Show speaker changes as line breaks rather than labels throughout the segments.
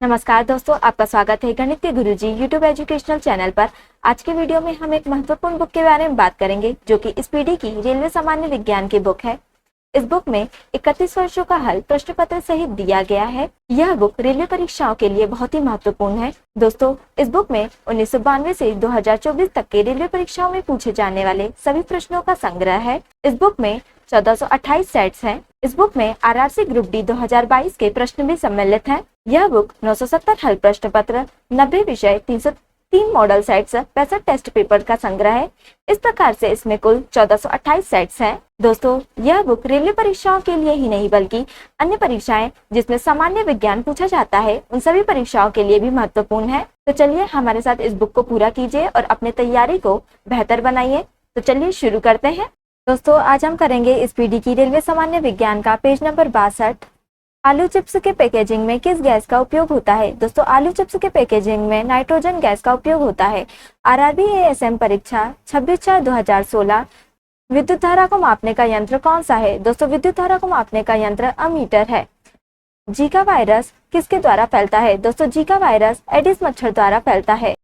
नमस्कार दोस्तों, आपका स्वागत है गणित के गुरुजी यूट्यूब एजुकेशनल चैनल पर। आज के वीडियो में हम एक महत्वपूर्ण बुक के बारे में बात करेंगे जो कि इस पीढ़ी की रेलवे सामान्य विज्ञान की बुक है। इस बुक में 31 वर्षों का हल प्रश्न पत्र सहित दिया गया है। यह बुक रेलवे परीक्षाओं के लिए बहुत ही महत्वपूर्ण है। दोस्तों, इस बुक में 1992 से 2024 तक के रेलवे परीक्षाओं में पूछे जाने वाले सभी प्रश्नों का संग्रह है। इस बुक में 1428 सेट्स हैं। इस बुक में आरआरसी ग्रुप डी 2022 के प्रश्न भी सम्मिलित हैं। यह बुक 970 हल प्रश्न पत्र, 90 विषय, 303 मॉडल सेट्स, 65 टेस्ट पेपर का संग्रह है। इस प्रकार से इसमें कुल 1428 सेट्स हैं। दोस्तों, यह बुक रेलवे परीक्षाओं के लिए ही नहीं बल्कि अन्य परीक्षाएं जिसमें सामान्य विज्ञान पूछा जाता है उन सभी परीक्षाओं के लिए भी महत्वपूर्ण है। तो चलिए हमारे साथ इस बुक को पूरा कीजिए और अपने तैयारी को बेहतर बनाइए। तो चलिए शुरू करते हैं। दोस्तों, आज हम करेंगे इस पीढ़ी की रेलवे सामान्य विज्ञान का पेज नंबर 62। आलू चिप्स के पैकेजिंग में किस गैस का उपयोग होता है? दोस्तों, आलू चिप्स के पैकेजिंग में नाइट्रोजन गैस का उपयोग होता है। आरआरबी एएसएम परीक्षा 26/4/2016। विद्युत धारा को मापने का यंत्र कौन सा है? दोस्तों, विद्युत धारा को मापने का यंत्र अमीटर है। जीका वायरस किसके द्वारा फैलता है? दोस्तों, जीका वायरस एडिस मच्छर द्वारा फैलता है।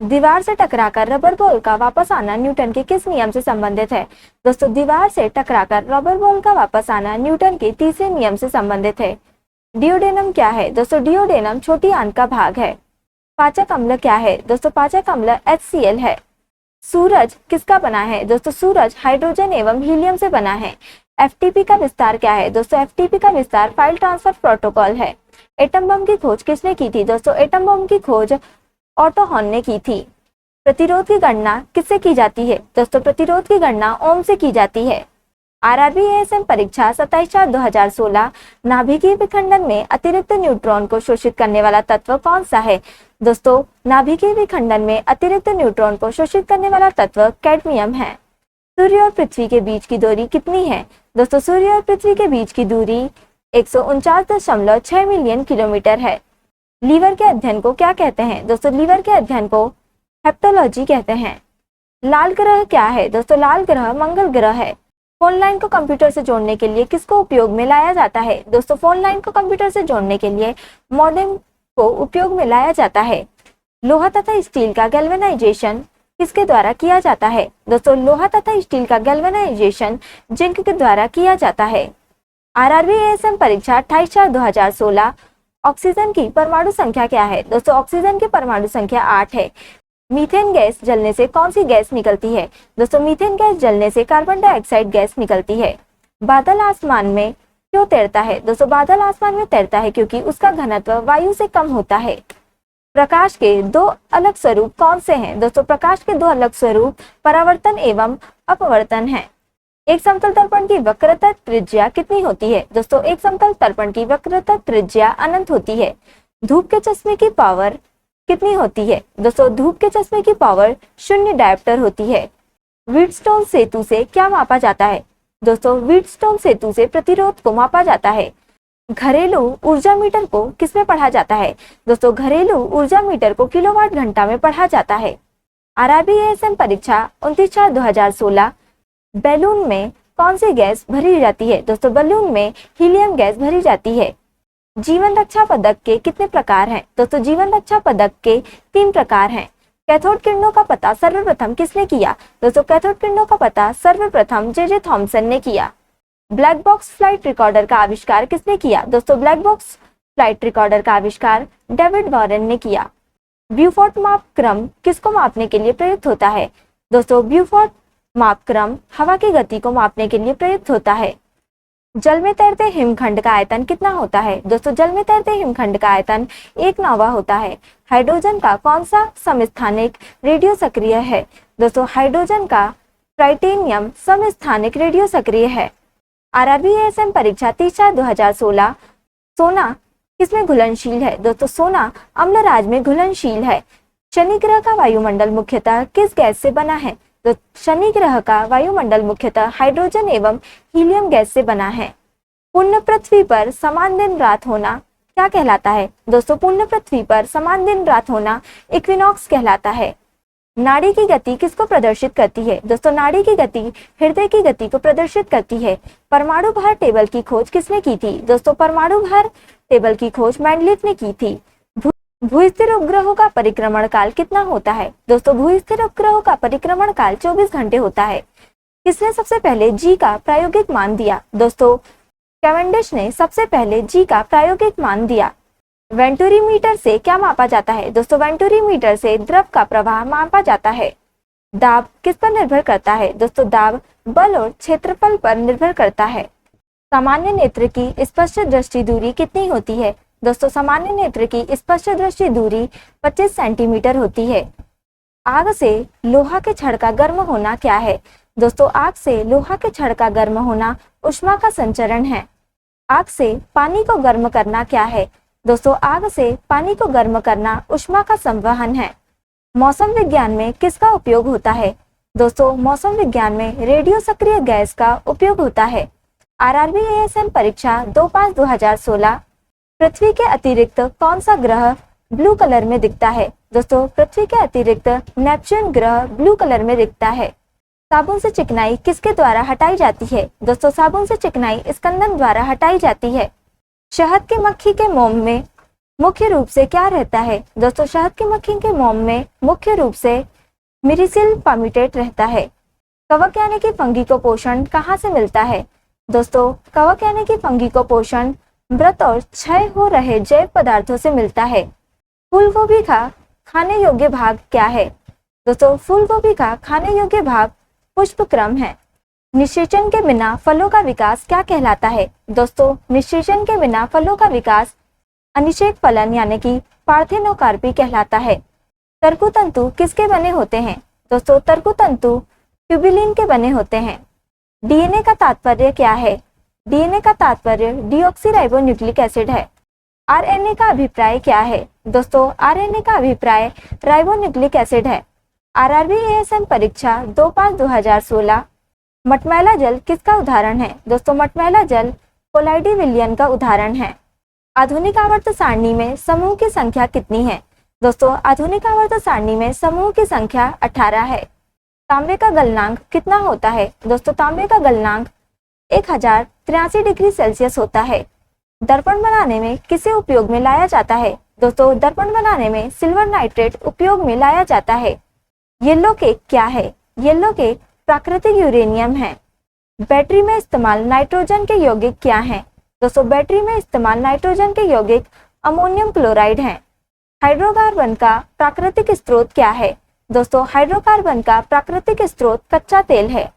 दीवार से टकराकर रबर बॉल का वापस आना न्यूटन के किस नियम से संबंधित है? दोस्तों, दीवार से टकराकर रबर बॉल का वापस आना न्यूटन के तीसरे नियम से संबंधित है। डिओडेनम क्या है? दोस्तों, डिओडेनम छोटी आंत का भाग है। पाचक अम्ल क्या है? दोस्तों, पाचक अम्ल HCl है। सूरज किसका बना है? दोस्तों, सूरज हाइड्रोजन एवं हीलियम से बना है। FTP का विस्तार क्या है? दोस्तों, FTP का विस्तार फाइल ट्रांसफर प्रोटोकॉल है। एटम बम की खोज किसने की थी? दोस्तों, एटम बम की खोज ऑटो हॉर्न ने की थी। प्रतिरोध की गणना किससे की जाती है? दोस्तों, प्रतिरोध की गणना ओम से की जाती है। आरआरबी एएसएम परीक्षा 27/4/2016। नाभिकीय विखंडन में अतिरिक्त न्यूट्रॉन को शोषित करने वाला तत्व कौन सा है? दोस्तों, नाभिकीय विखंडन में अतिरिक्त न्यूट्रॉन को शोषित करने वाला तत्व कैडमियम है। सूर्य और पृथ्वी के बीच की दूरी कितनी है? दोस्तों, सूर्य और पृथ्वी के बीच की दूरी 149.6 मिलियन किलोमीटर है। लीवर के अध्ययन को क्या कहते हैं? दोस्तों, लीवर के अध्ययन को हेप्टोलॉजी कहते हैं। लाल ग्रह क्या है? दोस्तों, लाल ग्रह मंगल ग्रह है। फोन लाइन को कंप्यूटर से जोड़ने के लिए किसको उपयोग में लाया जाता है? दोस्तों, फोन लाइन को कंप्यूटर से जोड़ने के लिए मॉडेम को उपयोग में लाया जाता है। लोहा तथा स्टील का गैल्वेनाइजेशन किसके द्वारा किया जाता है? दोस्तों, लोहा तथा स्टील का गैल्वेनाइजेशन जिंक के द्वारा किया जाता है। आरआरबी एएसएम परीक्षा 28/4/2016। ऑक्सीजन की परमाणु संख्या क्या है? दोस्तों, ऑक्सीजन की परमाणु संख्या 8 है। मीथेन गैस जलने से कौन सी गैस निकलती है? दोस्तों, मीथेन गैस जलने से कार्बन डाइऑक्साइड गैस निकलती है। बादल आसमान में क्यों तैरता है? दोस्तों, बादल आसमान में तैरता है क्योंकि उसका घनत्व वायु से कम होता है। प्रकाश के दो अलग स्वरूप कौन से हैं? दोस्तों, प्रकाश के दो अलग स्वरूप परावर्तन एवं अपवर्तन हैं। एक समतल दर्पण की वक्रता त्रिज्या कितनी होती है? दोस्तों, एक समतल दर्पण की वक्रता त्रिज्या अनंत होती है। धूप के चश्मे की पावर कितनी होती है? दोस्तों, धूप के चश्मे की पावर 0 डायोप्टर होती है। व्हीटस्टोन सेतु से क्या मापा जाता है? दोस्तों, व्हीटस्टोन सेतु से प्रतिरोध को मापा जाता है। घरेलू ऊर्जा मीटर को किसमें पढ़ा जाता है? दोस्तों, घरेलू ऊर्जा मीटर को किलोवाट घंटा में पढ़ा जाता है। आरआरबी एएसएम परीक्षा 29/4/2016। बैलून में कौन सी गैस भरी जाती है? दोस्तों, बैलून में हीलियम गैस भरी जाती है। जीवन रक्षा पदक के कितने प्रकार हैं? दोस्तों, जीवन रक्षा पदक के 3 प्रकार हैं। कैथोड किरणों का पता सर्वप्रथम किसने किया? दोस्तों, कैथोड किरणों का पता सर्वप्रथम जे थॉमसन ने किया। ब्लैक बॉक्स फ्लाइट रिकॉर्डर का आविष्कार किसने किया? दोस्तों, ब्लैक बॉक्स फ्लाइट रिकॉर्डर का आविष्कार डेविड वॉरेन ने किया। ब्यूफोर्ट मापक्रम किसको मापने के लिए प्रयुक्त होता है? दोस्तों, ब्यूफोर्ट मापक्रम हवा की गति को मापने के लिए प्रयुक्त होता है। जल में तैरते हिमखंड का आयतन कितना होता है? दोस्तों, जल में तैरते हिमखंड का आयतन 1/9 होता है। हाइड्रोजन का कौन सा समस्थानिक रेडियो सक्रिय है? दोस्तों, हाइड्रोजन का ट्राइटेनियम समस्थानिक रेडियो सक्रिय है। आरआरबी एएसएम परीक्षा 30/4/2016। सोना किसमें घुलनशील है? दोस्तों, सोना अम्लराज में घुलनशील है। शनि ग्रह का वायुमंडल मुख्यतः किस गैस से बना है? तो शनि ग्रह का वायुमंडल मुख्यतः हाइड्रोजन एवं हीलियम गैस से बना है। पूर्ण पृथ्वी पर समान दिन रात होना क्या कहलाता है? दोस्तों, पूर्ण पृथ्वी पर समान दिन रात होना इक्विनॉक्स कहलाता है। नाड़ी की गति किसको प्रदर्शित करती है? दोस्तों, नाड़ी की गति हृदय की गति को प्रदर्शित करती है। परमाणु भार टेबल की खोज किसने की थी? दोस्तों, परमाणु भार टेबल की खोज मेंडलीफ ने की थी। भूस्थिर उपग्रहों का परिक्रमण काल कितना होता है? दोस्तों भूस्थिर उपग्रहों का परिक्रमण काल 24 घंटे होता है। किसने सबसे पहले जी का प्रायोगिक मान दिया? दोस्तों कैवेंडिश ने सबसे पहले जी का प्रायोगिक मान दिया। वेंटूरीमीटर से क्या मापा जाता है? दोस्तों वेंटूरीमीटर से द्रव का प्रवाह मापा जाता है। दाब किस पर निर्भर करता है? दोस्तों दाब बल और क्षेत्रफल पर निर्भर करता है। सामान्य नेत्र की स्पष्ट दृष्टि दूरी कितनी होती है? दोस्तों सामान्य नेत्र की स्पष्ट दृष्टि दूरी 25 सेंटीमीटर होती है। आग से लोहा के छड़ का गर्म होना क्या है? दोस्तों आग से लोहा के छड़ का गर्म होना ऊष्मा का संचरण है। आग से पानी को गर्म करना क्या है? दोस्तों आग से पानी को गर्म करना ऊष्मा का संवहन है। मौसम विज्ञान में किसका उपयोग होता है? दोस्तों मौसम विज्ञान में रेडियो सक्रिय गैस का उपयोग होता है। आरआरबी एएसएम परीक्षा 2/5/2016 पृथ्वी के अतिरिक्त कौन सा ग्रह ब्लू कलर में दिखता है? दोस्तों पृथ्वी के अतिरिक्त नेपच्यून ग्रह ब्लू कलर में दिखता है। साबुन से चिकनाई किसके द्वारा हटाई जाती है? दोस्तों साबुन से चिकनाई स्कंदन द्वारा हटाई जाती है। शहद की मक्खी के मोम में मुख्य रूप से क्या रहता है? दोस्तों शहद की मक्खी के मोम में मुख्य रूप से मिरिसिल पामिटेट रहता है। कवक यानी कि फंगी को पोषण कहाँ से मिलता है? दोस्तों कवक यानी कि फंगी को पोषण मृत और क्षय हो रहे जैव पदार्थों से मिलता है। फूलगोभी का खाने योग्य भाग क्या है? दोस्तों फूलगोभी का खाने योग्य भाग पुष्पक्रम है। निषेचन के बिना फलों का विकास क्या कहलाता है? दोस्तों निषेचन के बिना फलों का विकास अनिषेक फलन यानी कि पार्थेनोकार्पी कहलाता है। तर्कुतंतु किसके बने होते हैं? दोस्तों तर्कुतंतु ट्यूबिलिन के बने होते हैं। डीएनए का तात्पर्य क्या है? डीएनए का तात्पर्य डीऑक्सीराइबोन्यूक्लिक एसिड है। आरएनए का अभिप्राय क्या है? दोस्तों आरएनए का अभिप्राय राइबोन्यूक्लिक एसिड है। आरआरबी एएसएम परीक्षा 2/5/2016 मटमैला जल किसका उदाहरण है? दोस्तों मटमैला जल कोलाइडी विलियन का उदाहरण है। आधुनिक आवर्त सारणी में समूह की संख्या कितनी है? दोस्तों आधुनिक आवर्त सारणी में समूह की संख्या 18 है। तांबे का गलनांक कितना होता है? दोस्तों तांबे का गलनांक 1083 डिग्री सेल्सियस होता है। दर्पण बनाने में किसे उपयोग में लाया जाता है? दोस्तों दर्पण बनाने में सिल्वर नाइट्रेट उपयोग में लाया जाता है। येलो केक क्या है? येलो केक प्राकृतिक यूरेनियम है। बैटरी में इस्तेमाल नाइट्रोजन के यौगिक क्या हैं? दोस्तों बैटरी में इस्तेमाल नाइट्रोजन के यौगिक अमोनियम क्लोराइड हैं। हाइड्रोकार्बन का प्राकृतिक स्रोत क्या है? दोस्तों हाइड्रोकार्बन का प्राकृतिक स्रोत कच्चा तेल है।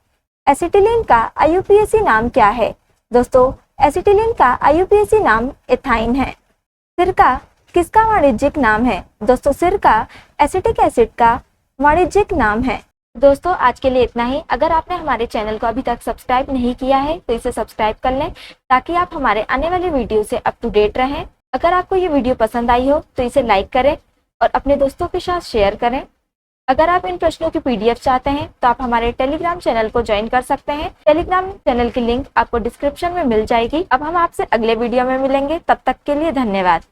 एसिटिलीन का आईयूपीएसी नाम क्या है? दोस्तों एसिटिलीन का आईयूपीएसी नाम एथाइन है। सिरका किसका वाणिज्यिक नाम है? दोस्तों सिरका एसिटिक एसिड का वाणिज्यिक नाम है। दोस्तों आज के लिए इतना ही। अगर आपने हमारे चैनल को अभी तक सब्सक्राइब नहीं किया है तो इसे सब्सक्राइब कर लें ताकि आप हमारे आने वाले वीडियो से अप टू डेट रहें। अगर आपको ये वीडियो पसंद आई हो तो इसे लाइक करें और अपने दोस्तों के साथ शेयर करें। अगर आप इन प्रश्नों की पीडीएफ चाहते हैं तो आप हमारे टेलीग्राम चैनल को ज्वाइन कर सकते हैं। टेलीग्राम चैनल की लिंक आपको डिस्क्रिप्शन में मिल जाएगी। अब हम आपसे अगले वीडियो में मिलेंगे, तब तक के लिए धन्यवाद।